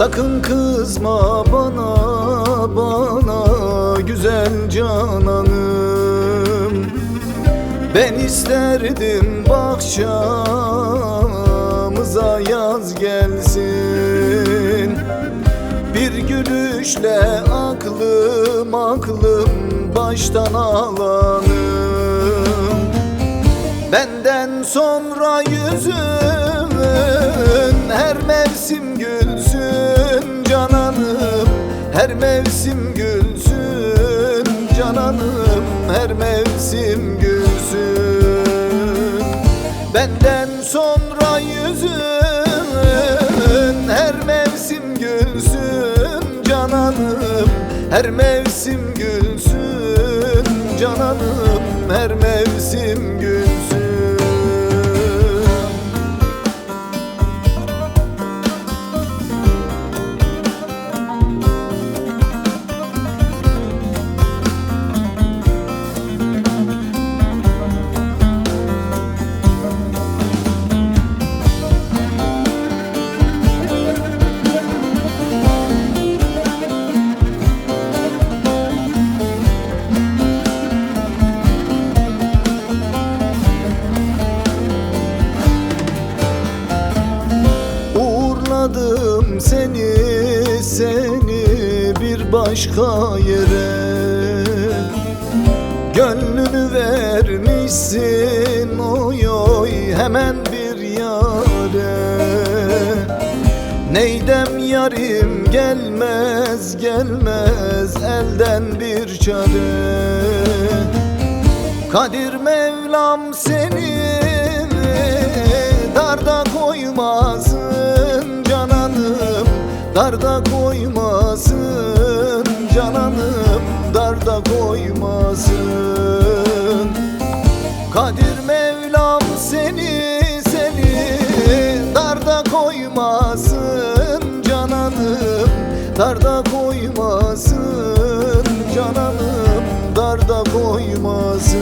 Sakın kızma bana güzel cananım. Ben isterdim bahçamıza yaz gelsin. Bir gülüşle aklım baştan alanım. Benden sonra yüzümün her mevsim gülsün cananım. Her mevsim gülsün cananım. Her mevsim gülsün. Benden sonra yüzümün her mevsim gülsün cananım. Her mevsim gülsün cananım. Her mevsim gülsün. Seni bir başka yere, gönlünü vermişsin oy hemen bir yare. Neydem yarim gelmez elden bir çare. Kadir Mevlam seni darda koymasın cananım. Darda koymasın cananım. Darda koymasın. Kadir Mevlam seni darda koymasın cananım. Darda koymasın cananım. Darda koymasın.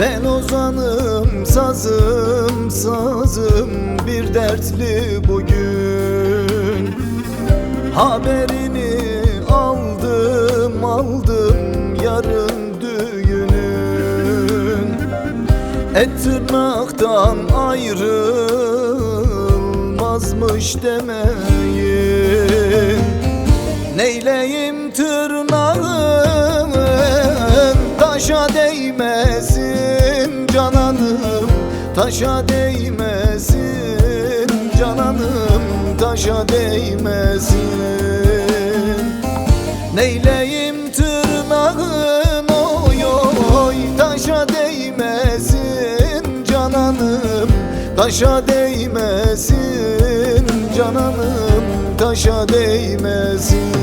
Ben ozanım sazım bir dertli bugün. Haberini aldım yarın düğünün. Et tırnaktan ayrılmazmış demeyin. Neyleyim tırnağın taşa değmesin cananım. Taşa değmesin cananım. Taşa değmesin. Neyleyim tırnağın oy taşa değmesin cananım. Taşa değmesin cananım. Taşa değmesin.